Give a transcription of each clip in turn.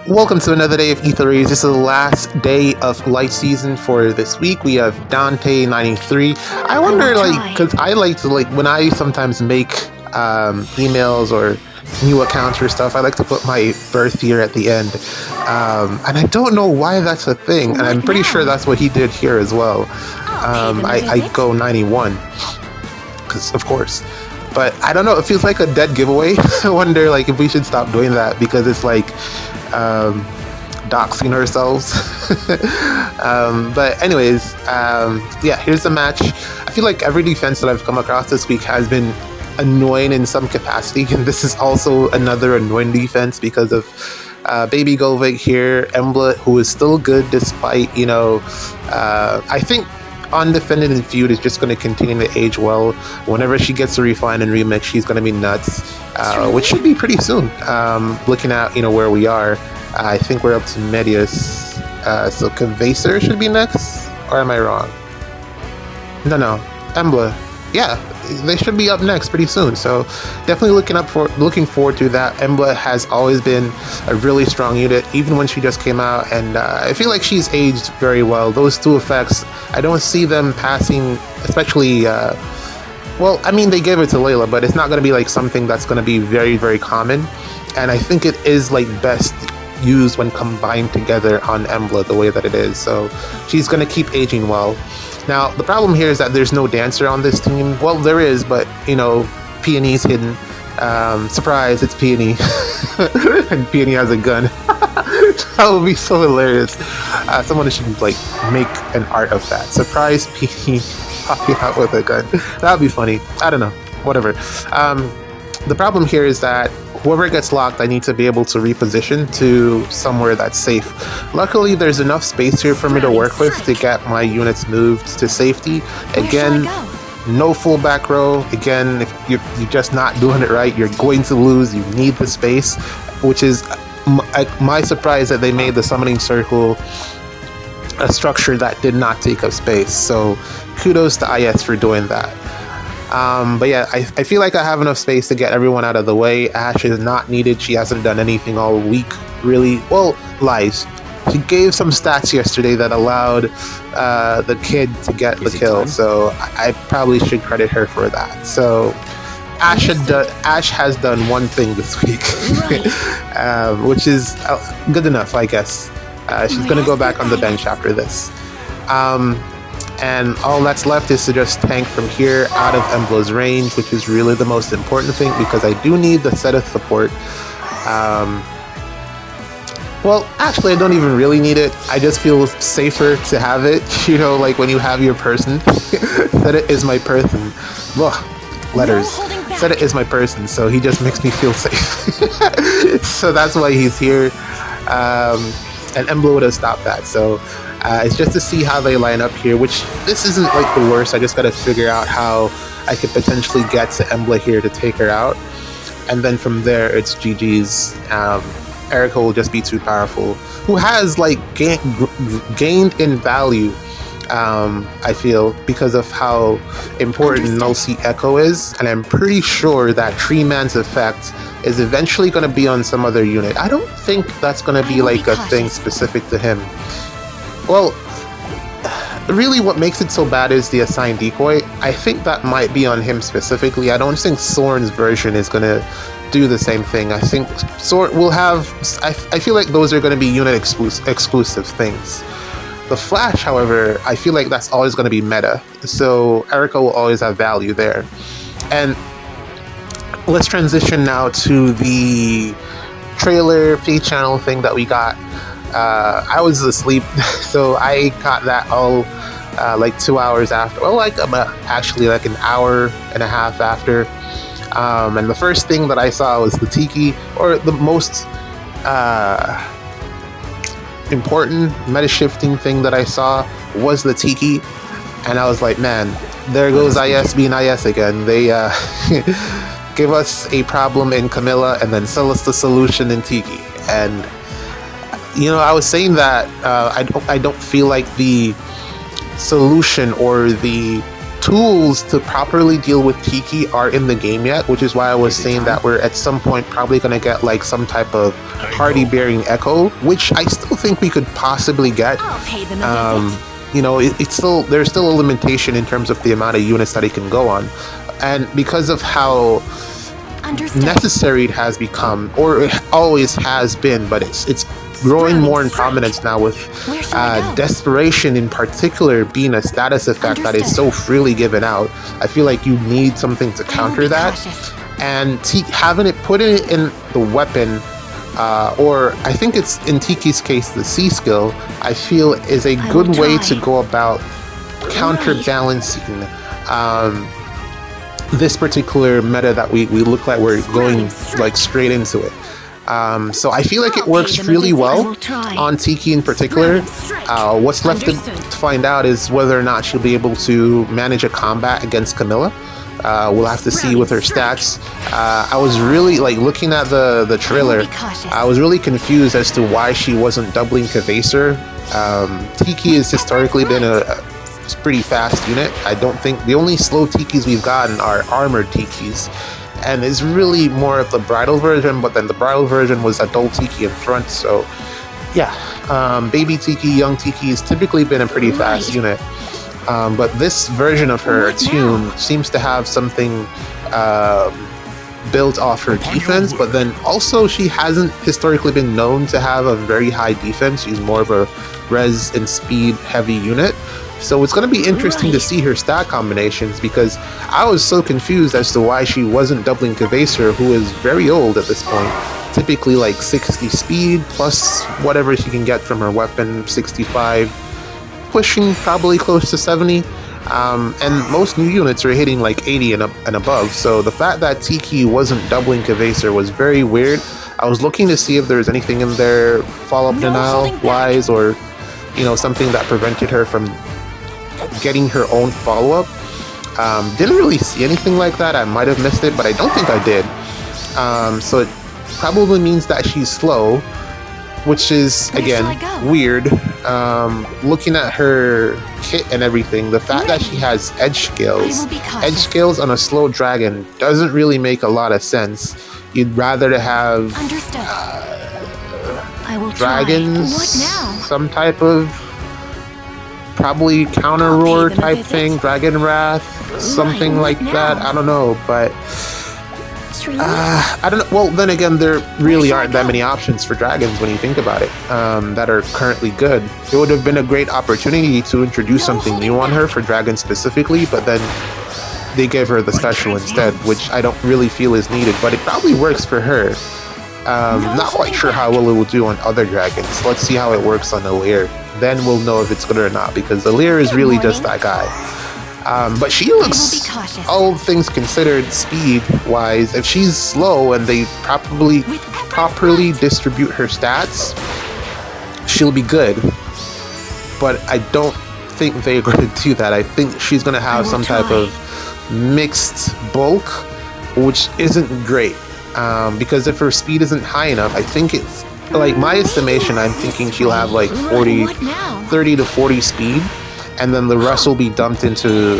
Welcome to another day of Aether. This is the last day of light season for this week. We have Dante 93. I wonder, because I like to, when I sometimes make emails or new accounts or stuff, I like to put my birth year at the end. And I don't know why that's a thing. And I'm pretty sure that's what he did here as well. I go 91, because of course. But I don't know, it feels like a dead giveaway. I wonder if we should stop doing that, because it's doxing ourselves. But anyways, yeah, here's the match. I feel like every defense that I've come across this week has been annoying in some capacity, and this is also another annoying defense because of Baby Golvig here. Embla, who is still good despite, I think Undefended and Feud is just going to continue to age well. Whenever she gets a refine and remix, she's going to be nuts, which should be pretty soon. Looking at where we are, I think we're up to Medius, so Kvaser should be next, or am I wrong? No, Embla. Yeah, they should be up next pretty soon. So definitely looking forward to that. Embla has always been a really strong unit, even when she just came out, and I feel like she's aged very well. Those two effects, I don't see them passing, especially. Well, I mean, they gave it to Layla, but it's not going to be something that's going to be very, very common. And I think it is best used when combined together on Embla the way that it is. So she's going to keep aging well. Now, the problem here is that there's no dancer on this team. Well, there is, but, Peony's hidden. Surprise, it's Peony. And Peony has a gun. That would be so hilarious. Someone should, make an art of that. Surprise, Peony popping out with a gun. That would be funny. I don't know. Whatever. The problem here is that whoever gets locked, I need to be able to reposition to somewhere that's safe. Luckily, there's enough space here for me to work with to get my units moved to safety. Again, no full back row. Again, if you're just not doing it right, you're going to lose. You need the space, which is my surprise that they made the summoning circle a structure that did not take up space. So kudos to IS for doing that. But yeah, I feel like I have enough space to get everyone out of the way. Ashe is not needed. She hasn't done anything all week, really. Well, lies. She gave some stats yesterday that allowed the kid to get the kill, so I probably should credit her for that. So Ashe has done one thing this week, which is good enough, I guess. She's going to go back on the bench after this. And all that's left is to just tank from here out of Embla's range, which is really the most important thing, because I do need the set of support. Well, actually, I don't even really need it. I just feel safer to have it. When you have your person. Seta is my person. Ugh, letters. Seta is my person, so he just makes me feel safe. So that's why he's here. And Embla would have stopped that. So it's just to see how they line up here, which this isn't the worst. I just got to figure out how I could potentially get to Embla here to take her out. And then from there, it's GG's. Eirika will just be too powerful. Who has gained in value, I feel, because of how important Null Sea Echo is. And I'm pretty sure that Tree Man's effect is eventually going to be on some other unit. I don't think that's going to be a thing specific to him. Well, really what makes it so bad is the assigned decoy. I think that might be on him specifically. I don't think Soren's version is going to do the same thing. I think Soren will have... I feel like those are going to be unit exclusive things. The Flash, however, I feel like that's always going to be meta. So Eirika will always have value there. And let's transition now to the trailer feed channel thing that we got. I was asleep, so I got that all 2 hours after. Well, actually an hour and a half after. And the first thing that I saw was the Tiki, or the most important meta shifting thing that I saw was the Tiki. And I was like, man, there goes IS being IS again. They give us a problem in Camilla and then sell us the solution in Tiki. And I was saying that I don't feel like the solution or the tools to properly deal with Tiki aren't in the game yet, which is why I was saying that we're at some point probably going to get like some type of party bearing echo, which I still think we could possibly get. I'll pay them a visit. You know, it's still, there's still a limitation in terms of the amount of units that it can go on, and because of how Understood. necessary it has become, or it always has been, but it's growing more in prominence now with Where shall I go? desperation in particular being a status effect that is so freely given out. I feel like you need something to I will counter be that, cautious. and having it put it in the weapon, or I think it's in Tiki's case the C skill, I feel is a I good will way try. to go about counterbalancing this particular meta that we look like we're going like straight into it. So I feel like it I'll works pay them a really visit. I well will try. on Tiki in particular. What's left to find out is whether or not she'll be able to manage a combat against Camilla. We'll have to see with her stats. I was really like looking at the trailer. I was really confused as to why she wasn't doubling Kavaser. Tiki has historically been a pretty fast unit. I don't think the only slow Tikis we've gotten are armored Tikis, and it's really more of the bridal version, but then the bridal version was adult Tiki in front. So yeah, baby Tiki, young Tiki has typically been a pretty fast unit. But this version of her tune seems to have something built off her defense, but then also she hasn't historically been known to have a very high defense. She's more of a res and speed heavy unit. So it's going to be interesting to see her stat combinations, because I was so confused as to why she wasn't doubling Kavaser, who is very old at this point. Typically like 60 speed plus whatever she can get from her weapon, 65, pushing probably close to 70. And most new units are hitting like 80 and above. So the fact that Tiki wasn't doubling Kavaser was very weird. I was looking to see if there's anything in there follow-up denial wise, or you know, something that prevented her from getting her own follow-up. Didn't really see anything like that. I might have missed it, but I don't think I did. So it probably means that she's slow, which is again weird. Looking at her kit and everything, the fact that she has edge scales on a slow dragon doesn't really make a lot of sense. You'd rather to have I will dragons, try. What now? some type of probably counter roar type thing, dragon wrath, something like that. I don't know, but I don't know. Well, then again, there really aren't that many options for dragons when you think about it, that are currently good. It would have been a great opportunity to introduce something new on her for dragons specifically, but then they gave her the special instead, which I don't really feel is needed, but it probably works for her. Not quite sure how well it will do on other dragons. Let's see how it works on Ather. Then we'll know if it's good or not, because Ather is really just that guy. But she looks, all things considered, speed-wise, if she's slow and they properly distribute her stats, she'll be good. But I don't think they're going to do that. I think she's going to have some type of mixed bulk, which isn't great. Because if her speed isn't high enough, I think it's, like my estimation, I'm thinking she'll have like 30 to 40 speed, and then the rest will be dumped into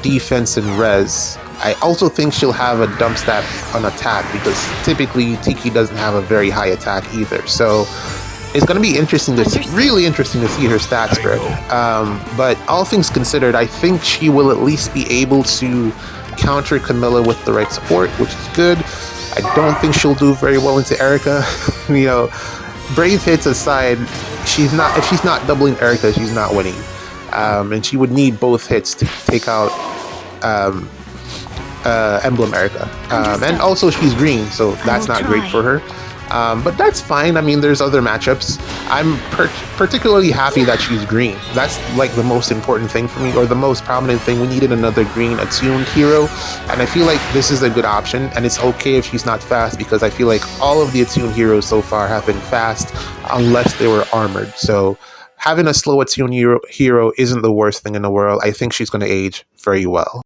defense and res. I also think she'll have a dump stat on attack, because typically Tiki doesn't have a very high attack either. So it's going to be interesting to see, really interesting to see her stat spread. But all things considered, I think she will at least be able to counter Camilla with the right support, which is good. I don't think she'll do very well into Eirika. You know, brave hits aside, if she's not doubling Eirika, she's not winning. And she would need both hits to take out Emblem Eirika. And also she's green, so that's not great for her. But that's fine. I mean, there's other matchups. I'm particularly happy that she's green. That's like the most important thing for me, or the most prominent thing. We needed another green attuned hero, and I feel like this is a good option. And it's okay if she's not fast, because I feel like all of the attuned heroes so far have been fast, unless they were armored. So having a slow attuned hero isn't the worst thing in the world. I think she's going to age very well.